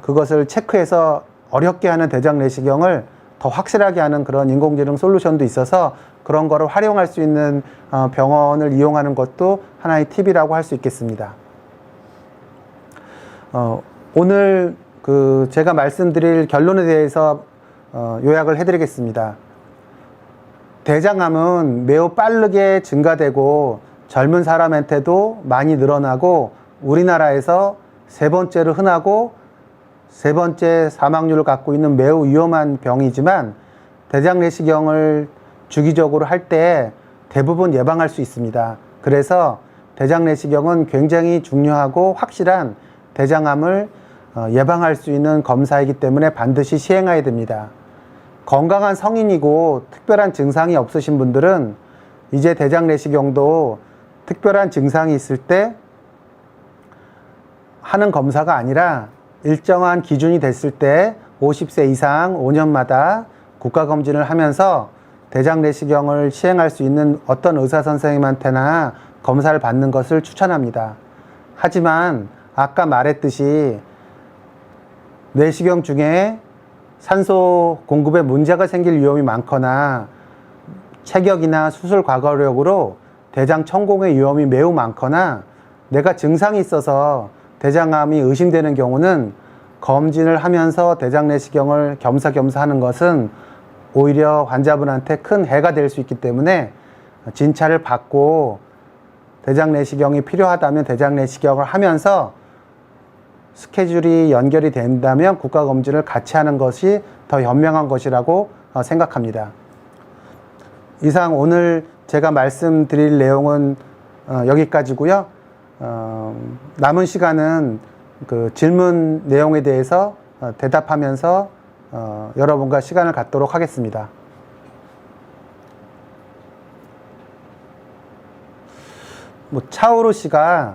그것을 체크해서 어렵게 하는 대장 내시경을 더 확실하게 하는 그런 인공지능 솔루션도 있어서 그런 거를 활용할 수 있는 병원을 이용하는 것도 하나의 팁이라고 할 수 있겠습니다. 오늘 제가 말씀드릴 결론에 대해서 요약을 해드리겠습니다. 대장암은 매우 빠르게 증가되고 젊은 사람한테도 많이 늘어나고 우리나라에서 세 번째로 흔하고 세 번째 사망률을 갖고 있는 매우 위험한 병이지만 대장 내시경을 주기적으로 할 때 대부분 예방할 수 있습니다. 그래서 대장 내시경은 굉장히 중요하고 확실한 대장암을 예방할 수 있는 검사이기 때문에 반드시 시행해야 됩니다. 건강한 성인이고 특별한 증상이 없으신 분들은 이제 대장 내시경도 특별한 증상이 있을 때 하는 검사가 아니라 일정한 기준이 됐을 때 50세 이상 5년마다 국가검진을 하면서 대장 내시경을 시행할 수 있는 어떤 의사 선생님한테나 검사를 받는 것을 추천합니다. 하지만 아까 말했듯이 내시경 중에 산소 공급에 문제가 생길 위험이 많거나 체격이나 수술 과거력으로 대장 천공의 위험이 매우 많거나 내가 증상이 있어서 대장암이 의심되는 경우는 검진을 하면서 대장 내시경을 겸사겸사 하는 것은 오히려 환자분한테 큰 해가 될 수 있기 때문에 진찰을 받고 대장 내시경이 필요하다면 대장 내시경을 하면서 스케줄이 연결이 된다면 국가검진을 같이 하는 것이 더 현명한 것이라고 생각합니다. 이상 오늘 제가 말씀드릴 내용은 여기까지고요. 남은 시간은 그 질문 내용에 대해서 대답하면서 여러분과 시간을 갖도록 하겠습니다. 차오루 씨가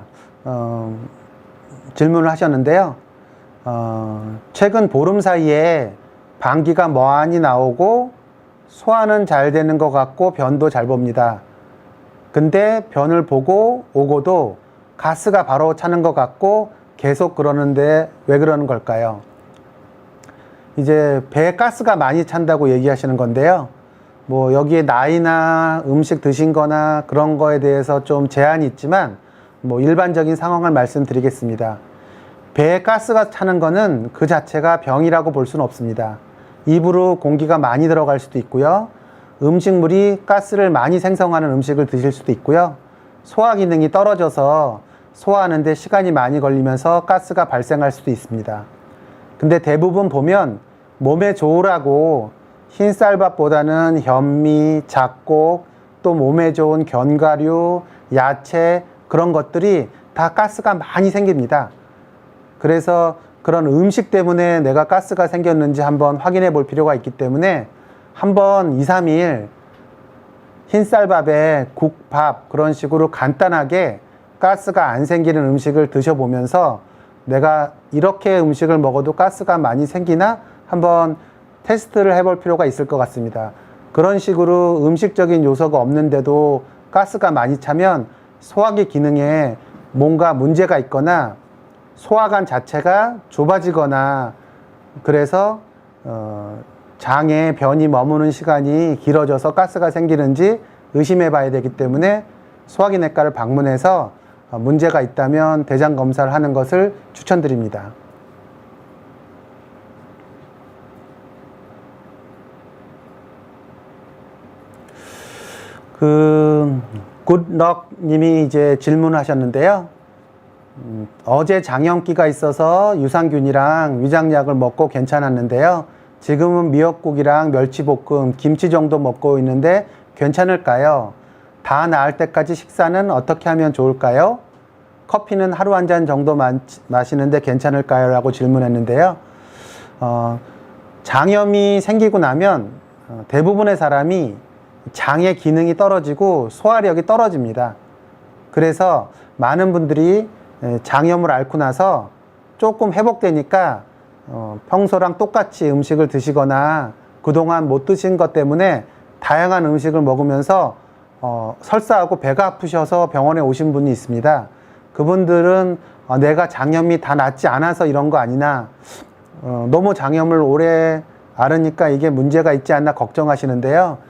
질문을 하셨는데요. 최근 보름 사이에 방귀가 많이 나오고 소화는 잘 되는 것 같고 변도 잘 봅니다. 근데 변을 보고 오고도 가스가 바로 차는 것 같고 계속 그러는데 왜 그러는 걸까요? 이제 배에 가스가 많이 찬다고 얘기하시는 건데요. 뭐 여기에 나이나 음식 드신 거나 그런 거에 대해서 좀 제한이 있지만 뭐 일반적인 상황을 말씀드리겠습니다. 배에 가스가 차는 거는 그 자체가 병이라고 볼 수는 없습니다. 입으로 공기가 많이 들어갈 수도 있고요. 음식물이 가스를 많이 생성하는 음식을 드실 수도 있고요. 소화 기능이 떨어져서 소화하는데 시간이 많이 걸리면서 가스가 발생할 수도 있습니다. 근데 대부분 보면 몸에 좋으라고 흰쌀밥보다는 현미, 잡곡, 또 몸에 좋은 견과류, 야채 그런 것들이 다 가스가 많이 생깁니다. 그래서 그런 음식 때문에 내가 가스가 생겼는지 한번 확인해 볼 필요가 있기 때문에 한번 2, 3일 흰쌀밥에 국밥 그런 식으로 간단하게 가스가 안 생기는 음식을 드셔보면서 내가 이렇게 음식을 먹어도 가스가 많이 생기나 한번 테스트를 해볼 필요가 있을 것 같습니다. 그런 식으로 음식적인 요소가 없는데도 가스가 많이 차면 소화기 기능에 뭔가 문제가 있거나 소화관 자체가 좁아지거나 그래서 장에 변이 머무는 시간이 길어져서 가스가 생기는지 의심해 봐야 되기 때문에 소화기내과를 방문해서 문제가 있다면 대장 검사를 하는 것을 추천드립니다. 굿럭 님이 이제 질문하셨는데요. 어제 장염기가 있어서 유산균이랑 위장약을 먹고 괜찮았는데요. 지금은 미역국이랑 멸치볶음, 김치 정도 먹고 있는데 괜찮을까요? 다 나을 때까지 식사는 어떻게 하면 좋을까요? 커피는 하루 한 잔 정도 마시는데 괜찮을까요? 라고 질문했는데요. 장염이 생기고 나면 대부분의 사람이 장의 기능이 떨어지고 소화력이 떨어집니다. 그래서 많은 분들이 장염을 앓고 나서 조금 회복되니까 평소랑 똑같이 음식을 드시거나 그동안 못 드신 것 때문에 다양한 음식을 먹으면서 설사하고 배가 아프셔서 병원에 오신 분이 있습니다. 그분들은 내가 장염이 다 낫지 않아서 이런 거 아니나 너무 장염을 오래 앓으니까 이게 문제가 있지 않나 걱정하시는데요.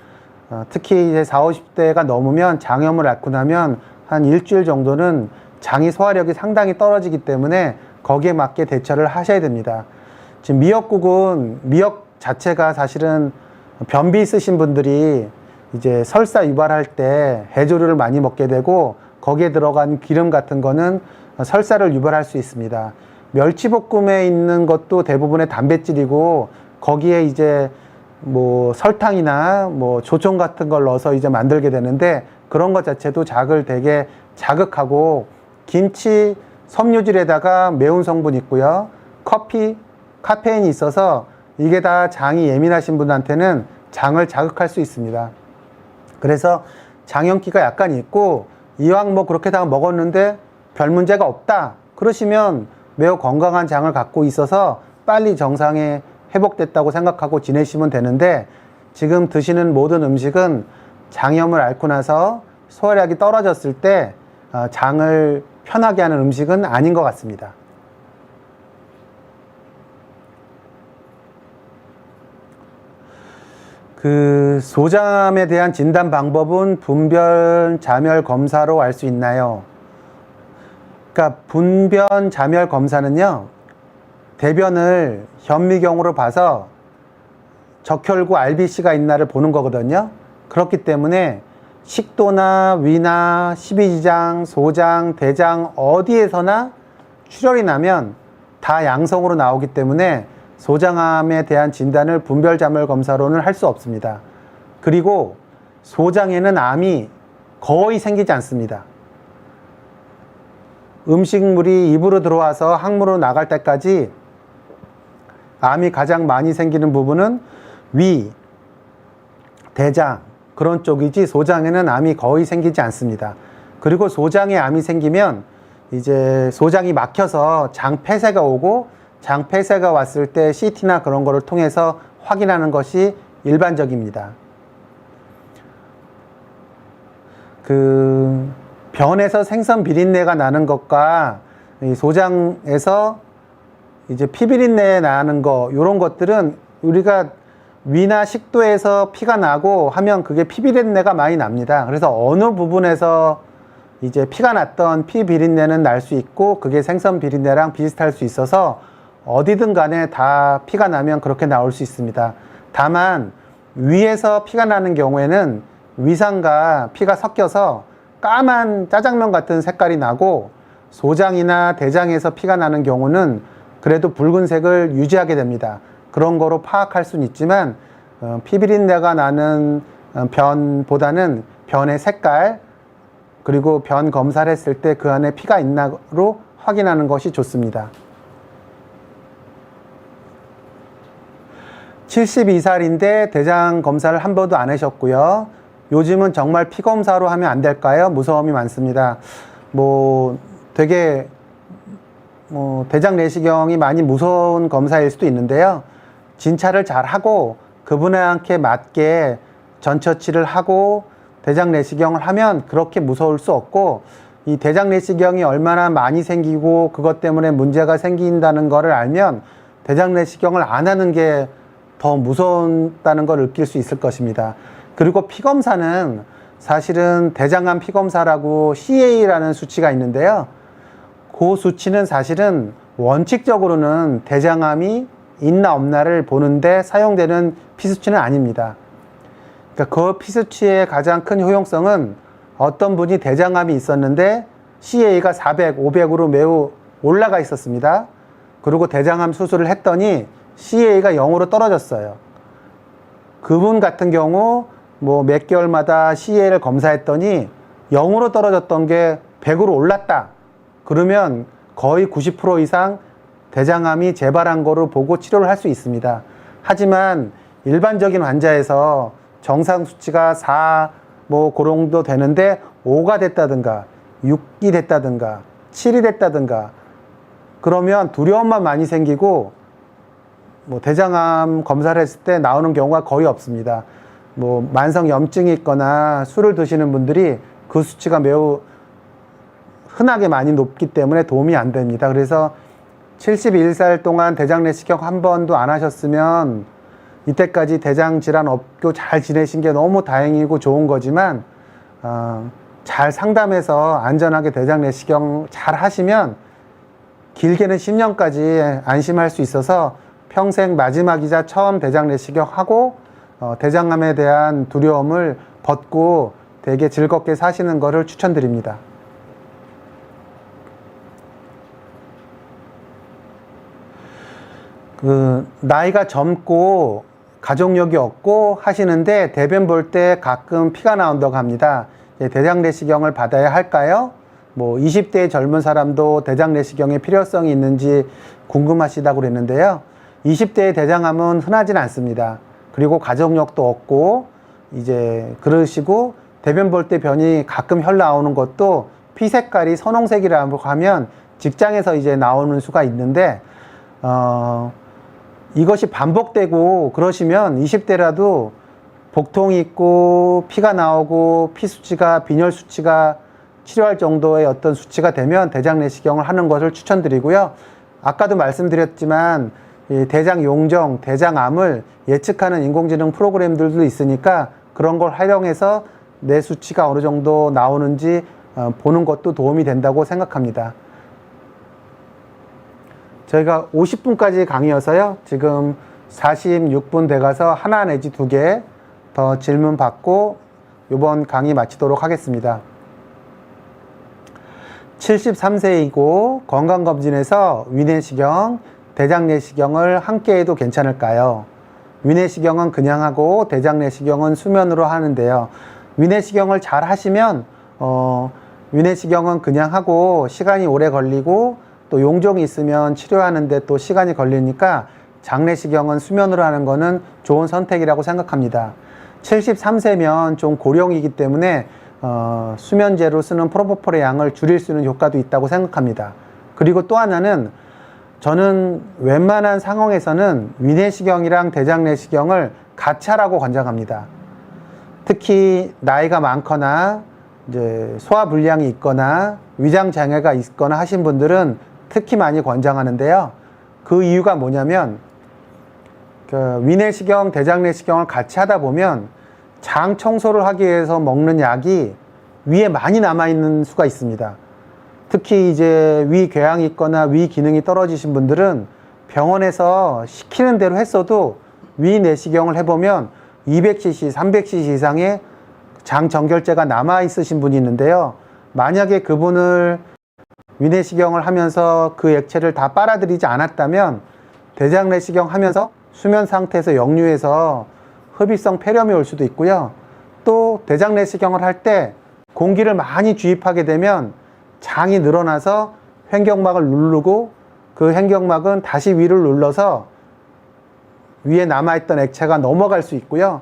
특히 이제 40, 50대가 넘으면 장염을 앓고 나면 한 일주일 정도는 장이 소화력이 상당히 떨어지기 때문에 거기에 맞게 대처를 하셔야 됩니다. 지금 미역국은 미역 자체가 사실은 변비 있으신 분들이 이제 설사 유발할 때 해조류를 많이 먹게 되고 거기에 들어간 기름 같은 거는 설사를 유발할 수 있습니다. 멸치볶음에 있는 것도 대부분의 단백질이고 거기에 이제 뭐 설탕이나 뭐 조청 같은 걸 넣어서 이제 만들게 되는데 그런 것 자체도 장을 되게 자극하고 김치 섬유질에다가 매운 성분이 있고요. 커피, 카페인이 있어서 이게 다 장이 예민하신 분한테는 장을 자극할 수 있습니다. 그래서 장염기가 약간 있고 이왕 뭐 그렇게 다 먹었는데 별 문제가 없다 그러시면 매우 건강한 장을 갖고 있어서 빨리 정상에 회복됐다고 생각하고 지내시면 되는데 지금 드시는 모든 음식은 장염을 앓고 나서 소화력이 떨어졌을 때 장을 편하게 하는 음식은 아닌 것 같습니다. 그 소장암에 대한 진단 방법은 분변 자멸 검사로 알 수 있나요? 그러니까 분변 자멸 검사는요, 대변을 현미경으로 봐서 적혈구 RBC가 있나를 보는 거거든요. 그렇기 때문에 식도나 위나 십이지장, 소장, 대장 어디에서나 출혈이 나면 다 양성으로 나오기 때문에 소장암에 대한 진단을 분별자멸 검사로는 할 수 없습니다. 그리고 소장에는 암이 거의 생기지 않습니다. 음식물이 입으로 들어와서 항문으로 나갈 때까지 암이 가장 많이 생기는 부분은 위, 대장 그런 쪽이지 소장에는 암이 거의 생기지 않습니다. 그리고 소장에 암이 생기면 이제 소장이 막혀서 장 폐쇄가 오고 장 폐쇄가 왔을 때 CT나 그런 거를 통해서 확인하는 것이 일반적입니다. 그 변에서 생선 비린내가 나는 것과 이 소장에서 이제 피비린내 나는 거 이런 것들은 우리가 위나 식도에서 피가 나고 하면 그게 피비린내가 많이 납니다. 그래서 어느 부분에서 이제 피가 났던 피 비린내는 날 수 있고 그게 생선 비린내랑 비슷할 수 있어서 어디든 간에 다 피가 나면 그렇게 나올 수 있습니다. 다만 위에서 피가 나는 경우에는 위산과 피가 섞여서 까만 짜장면 같은 색깔이 나고 소장이나 대장에서 피가 나는 경우는 그래도 붉은색을 유지하게 됩니다. 그런 거로 파악할 수는 있지만 피비린내가 나는 변보다는 변의 색깔 그리고 변 검사를 했을 때 그 안에 피가 있나로 확인하는 것이 좋습니다. 72살인데 대장 검사를 한 번도 안 하셨고요. 요즘은 정말 피 검사로 하면 안 될까요? 무서움이 많습니다. 되게 대장 내시경이 많이 무서운 검사일 수도 있는데요. 진찰을 잘 하고 그분한테 맞게 전처치를 하고 대장 내시경을 하면 그렇게 무서울 수 없고, 이 대장 내시경이 얼마나 많이 생기고 그것 때문에 문제가 생긴다는 거를 알면 대장 내시경을 안 하는 게 더 무섭다는 걸 느낄 수 있을 것입니다. 그리고 피검사는 사실은 대장암 피검사라고 CA라는 수치가 있는데요. 그 수치는 사실은 원칙적으로는 대장암이 있나 없나를 보는데 사용되는 피수치는 아닙니다. 그러니까 그 피수치의 가장 큰 효용성은 어떤 분이 대장암이 있었는데 CA가 400, 500으로 매우 올라가 있었습니다. 그리고 대장암 수술을 했더니 CA가 0으로 떨어졌어요. 그분 같은 경우 몇 개월마다 CA를 검사했더니 0으로 떨어졌던 게 100으로 올랐다. 그러면 거의 90% 이상 대장암이 재발한 거로 보고 치료를 할 수 있습니다. 하지만 일반적인 환자에서 정상 수치가 4, 그런 정도 되는데 5가 됐다든가 6이 됐다든가 7이 됐다든가 그러면 두려움만 많이 생기고 대장암 검사를 했을 때 나오는 경우가 거의 없습니다. 만성 염증이 있거나 술을 드시는 분들이 그 수치가 매우 흔하게 많이 높기 때문에 도움이 안 됩니다. 그래서 71살 동안 대장 내시경 한 번도 안 하셨으면 이때까지 대장 질환 없고 잘 지내신 게 너무 다행이고 좋은 거지만 잘 상담해서 안전하게 대장 내시경 잘 하시면 길게는 10년까지 안심할 수 있어서 평생 마지막이자 처음 대장 내시경 하고 대장암에 대한 두려움을 벗고 되게 즐겁게 사시는 것을 추천드립니다. 나이가 젊고 가족력이 없고 하시는데 대변 볼 때 가끔 피가 나온다고 합니다. 대장 내시경을 받아야 할까요? 20대의 젊은 사람도 대장 내시경의 필요성이 있는지 궁금하시다고 그랬는데요. 20대의 대장암은 흔하진 않습니다. 그리고 가족력도 없고 이제 그러시고 대변 볼 때 변이 가끔 혈 나오는 것도 피 색깔이 선홍색이라고 하면 직장에서 이제 나오는 수가 있는데 이것이 반복되고 그러시면 20대라도 복통이 있고 피가 나오고 피 수치가 빈혈 수치가 치료할 정도의 어떤 수치가 되면 대장 내시경을 하는 것을 추천드리고요. 아까도 말씀드렸지만 이 대장 용종, 대장암을 예측하는 인공지능 프로그램들도 있으니까 그런 걸 활용해서 내 수치가 어느 정도 나오는지 보는 것도 도움이 된다고 생각합니다. 저희가 50분까지 강의여서요. 지금 46분 돼가서 하나 내지 2개 더 질문 받고 이번 강의 마치도록 하겠습니다. 73세이고 건강검진에서 위내시경, 대장 내시경을 함께 해도 괜찮을까요? 위내시경은 그냥 하고 대장 내시경은 수면으로 하는데요. 위내시경을 잘 하시면 위내시경은 그냥 하고 시간이 오래 걸리고 또 용종이 있으면 치료하는데 또 시간이 걸리니까 장내시경은 수면으로 하는 거는 좋은 선택이라고 생각합니다. 73세면 좀 고령이기 때문에 수면제로 쓰는 프로포폴의 양을 줄일 수 있는 효과도 있다고 생각합니다. 그리고 또 하나는 저는 웬만한 상황에서는 위내시경이랑 대장내시경을 같이 하라고 권장합니다. 특히 나이가 많거나 이제 소화불량이 있거나 위장장애가 있거나 하신 분들은 특히 많이 권장하는데요. 그 이유가 뭐냐면 그 위내시경, 대장내시경을 같이 하다 보면 장 청소를 하기 위해서 먹는 약이 위에 많이 남아있는 수가 있습니다. 특히 이제 위 궤양이 있거나 위 기능이 떨어지신 분들은 병원에서 시키는 대로 했어도 위 내시경을 해보면 200cc, 300cc 이상의 장 정결제가 남아 있으신 분이 있는데요. 만약에 그분을 위내시경을 하면서 그 액체를 다 빨아들이지 않았다면 대장 내시경 하면서 수면 상태에서 역류해서 흡입성 폐렴이 올 수도 있고요. 또 대장 내시경을 할 때 공기를 많이 주입하게 되면 장이 늘어나서 횡격막을 누르고 그 횡격막은 다시 위를 눌러서 위에 남아있던 액체가 넘어갈 수 있고요.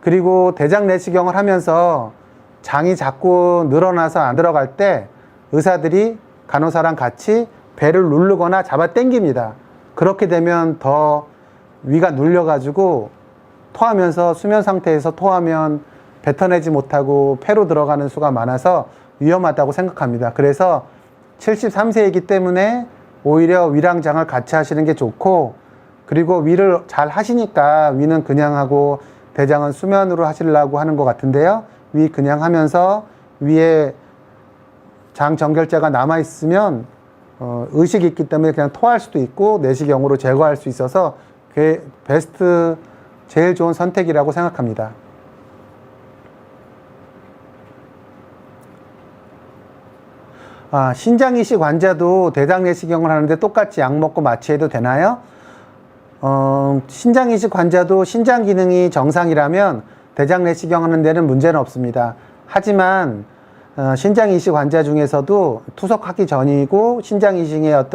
그리고 대장 내시경을 하면서 장이 자꾸 늘어나서 안 들어갈 때 의사들이 간호사랑 같이 배를 누르거나 잡아 당깁니다. 그렇게 되면 더 위가 눌려가지고 토하면서 수면 상태에서 토하면 뱉어내지 못하고 폐로 들어가는 수가 많아서 위험하다고 생각합니다. 그래서 73세이기 때문에 오히려 위랑 장을 같이 하시는 게 좋고, 그리고 위를 잘 하시니까 위는 그냥 하고 대장은 수면으로 하시려고 하는 것 같은데요. 위 그냥 하면서 위에 장 정결제가 남아있으면 의식이 있기 때문에 그냥 토할 수도 있고 내시경으로 제거할 수 있어서 그게 베스트, 제일 좋은 선택이라고 생각합니다. 신장 이식 환자도 대장 내시경을 하는데 똑같이 약 먹고 마취해도 되나요? 신장 이식 환자도 신장 기능이 정상이라면 대장 내시경 하는 데는 문제는 없습니다. 하지만 신장 이식 환자 중에서도 투석하기 전이고 신장 이식의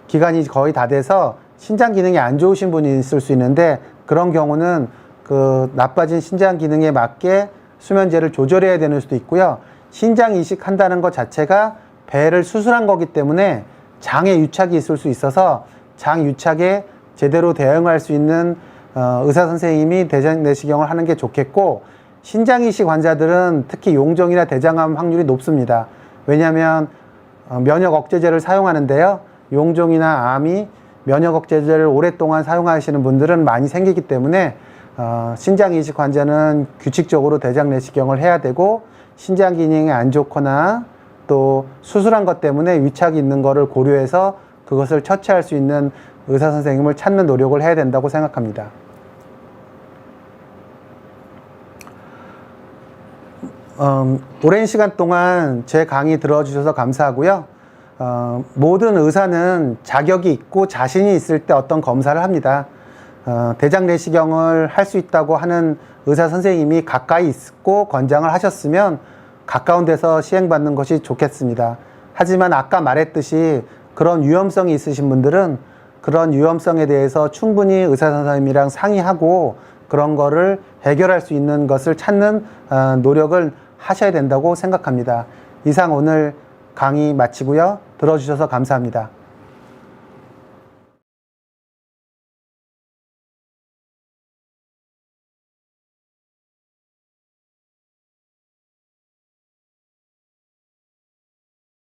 기간이 거의 다 돼서 신장 기능이 안 좋으신 분이 있을 수 있는데, 그런 경우는 그 나빠진 신장 기능에 맞게 수면제를 조절해야 되는 수도 있고요. 신장 이식한다는 것 자체가 배를 수술한 거기 때문에 장에 유착이 있을 수 있어서 장 유착에 제대로 대응할 수 있는 의사 선생님이 대장 내시경을 하는 게 좋겠고, 신장 이식 환자들은 특히 용종이나 대장암 확률이 높습니다. 왜냐하면 면역 억제제를 사용하는데요. 용종이나 암이 면역 억제제를 오랫동안 사용하시는 분들은 많이 생기기 때문에 신장 이식 환자는 규칙적으로 대장 내시경을 해야 되고, 신장 기능이 안 좋거나 또 수술한 것 때문에 위착이 있는 것을 고려해서 그것을 처치할 수 있는 의사 선생님을 찾는 노력을 해야 된다고 생각합니다. 오랜 시간 동안 제 강의 들어주셔서 감사하고요. 모든 의사는 자격이 있고 자신이 있을 때 어떤 검사를 합니다. 대장 내시경을 할 수 있다고 하는 의사 선생님이 가까이 있고 권장을 하셨으면 가까운 데서 시행받는 것이 좋겠습니다. 하지만 아까 말했듯이 그런 위험성이 있으신 분들은 그런 위험성에 대해서 충분히 의사 선생님이랑 상의하고 그런 거를 해결할 수 있는 것을 찾는 노력을 하셔야 된다고 생각합니다. 이상 오늘 강의 마치고요. 들어주셔서 감사합니다.